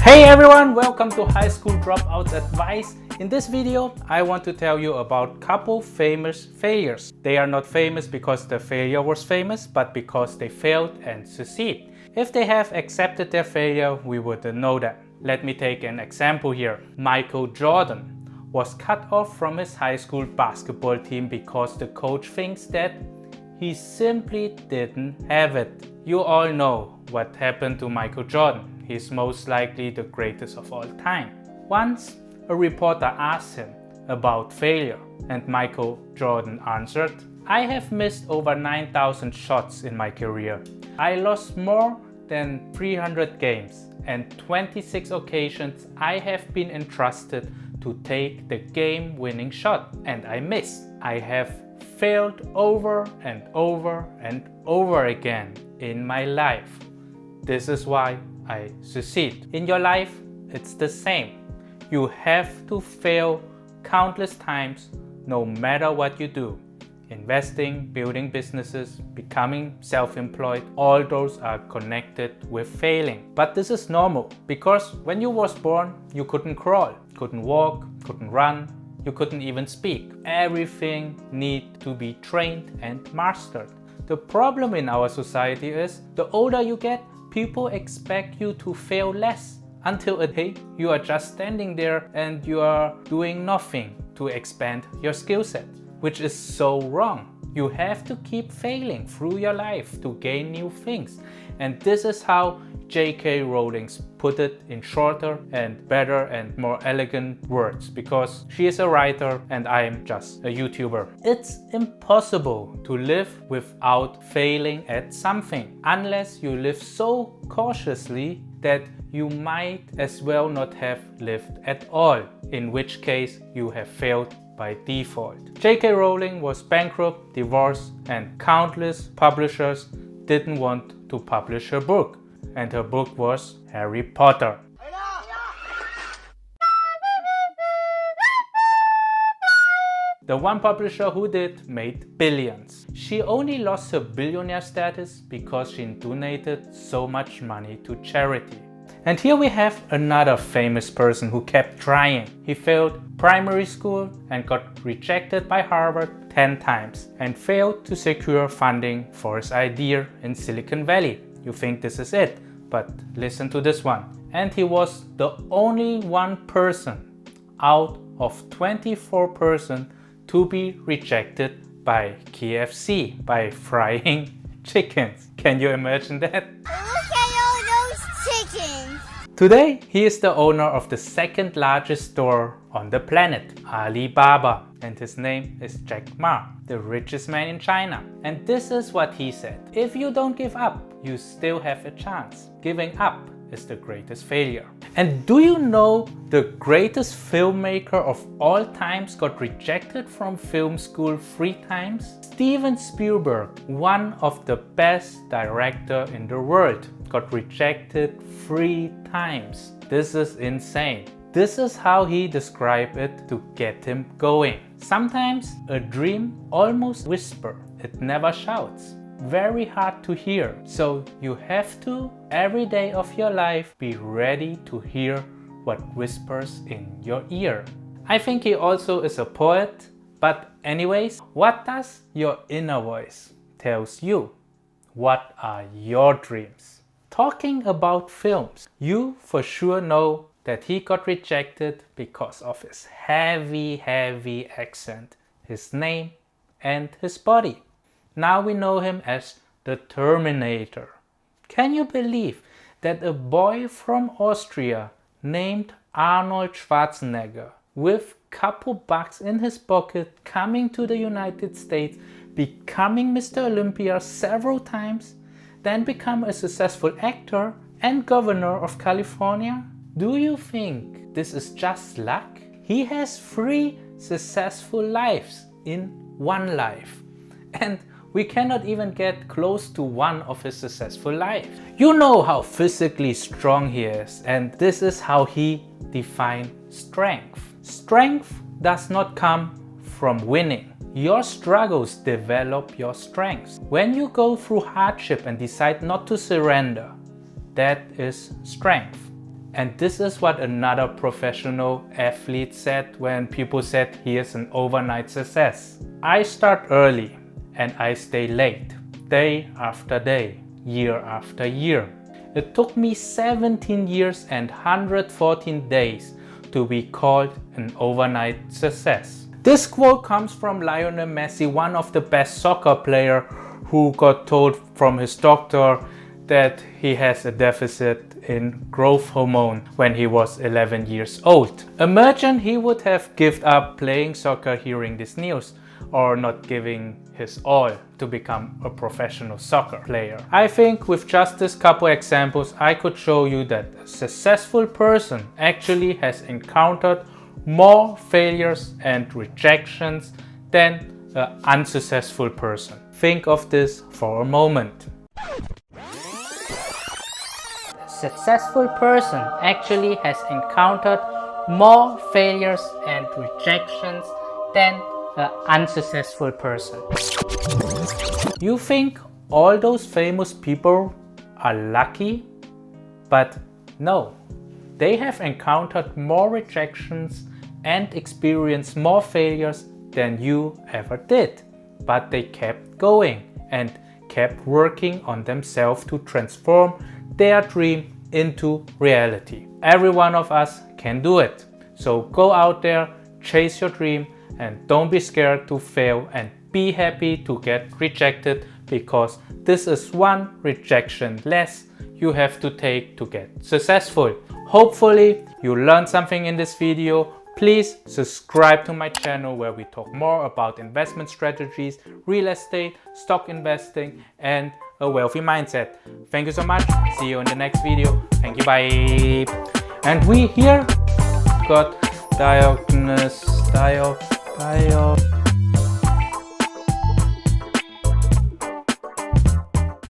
Hey everyone, welcome to High School Dropouts Advice. In this video, I want to tell you about couple famous failures. They are not famous because the failure was famous, but because they failed and succeed. If they have accepted their failure, we wouldn't know that. Let me take an example here. Michael Jordan was cut off from his high school basketball team because the coach thinks that he simply didn't have it. You all know what happened to Michael Jordan. He's most likely the greatest of all time. Once, a reporter asked him about failure, and Michael Jordan answered, "I have missed over 9,000 shots in my career. I lost more than 300 games, and 26 occasions I have been entrusted to take the game-winning shot, and I missed. I have failed over and over and over again in my life. This is why I succeed." In your life, it's the same. You have to fail countless times no matter what you do. Investing, building businesses, becoming self-employed, all those are connected with failing. But this is normal because when you was born, you couldn't crawl, couldn't walk, couldn't run, you couldn't even speak. Everything needs to be trained and mastered. The problem in our society is the older you get, people expect you to fail less until a day you are just standing there and you are doing nothing to expand your skill set, which is so wrong. You have to keep failing through your life to gain new things. And this is how J.K. Rowling put it in shorter and better and more elegant words, because she is a writer and I am just a YouTuber. It's impossible to live without failing at something, unless you live so cautiously that you might as well not have lived at all, in which case you have failed by default. J.K. Rowling was bankrupt, divorced, and countless publishers didn't want to publish her book. And her book was Harry Potter. The one publisher who did made billions. She only lost her billionaire status because she donated so much money to charity. And here we have another famous person who kept trying. He failed primary school and got rejected by Harvard 10 times and failed to secure funding for his idea in Silicon Valley. You think this is it, but listen to this one. And he was the only one person out of 24 persons to be rejected by KFC by frying chickens. Can you imagine that? Today, he is the owner of the second largest store on the planet, Alibaba, and his name is Jack Ma, the richest man in China. And this is what he said: "If you don't give up, you still have a chance. Giving up is the greatest failure." And do you know the greatest filmmaker of all times got rejected from film school 3 times? Steven Spielberg, one of the best directors in the world, got rejected 3 times. This is insane. This is how he described it to get him going. Sometimes a dream almost whispers, it never shouts. Very hard to hear. So you have to, every day of your life, be ready to hear what whispers in your ear. I think he also is a poet. But anyways, what does your inner voice tells you? What are your dreams? Talking about films, you for sure know that he got rejected because of his heavy accent, his name and his body. Now we know him as the Terminator. Can you believe that a boy from Austria named Arnold Schwarzenegger, with couple bucks in his pocket, coming to the United States, becoming Mr. Olympia several times, then become a successful actor and governor of California? Do you think this is just luck? He has 3 successful lives in one life. And we cannot even get close to one of his successful lives. You know how physically strong he is, and this is how he defines strength. Strength does not come from winning. Your struggles develop your strengths. When you go through hardship and decide not to surrender, that is strength. And this is what another professional athlete said when people said he is an overnight success. I start early and I stay late, day after day, year after year. It took me 17 years and 114 days to be called an overnight success. This quote comes from Lionel Messi, one of the best soccer players, who got told from his doctor that he has a deficit in growth hormone when he was 11 years old. Imagine he would have given up playing soccer hearing this news, or not giving his all to become a professional soccer player. I think with just this couple examples, I could show you that a successful person actually has encountered more failures and rejections than an unsuccessful person. Think of this for a moment. A successful person actually has encountered more failures and rejections than an unsuccessful person. You think all those famous people are lucky? But no, they have encountered more rejections and experienced more failures than you ever did. But they kept going and kept working on themselves to transform their dream into reality. Every one of us can do it. So go out there, chase your dream, and don't be scared to fail, and be happy to get rejected, because this is one rejection less you have to take to get successful. Hopefully you learned something in this video. Please subscribe to my channel where we talk more about investment strategies, real estate, stock investing, and a wealthy mindset. Thank you so much. See you in the next video. Thank you. Bye. And we here got diagnosed.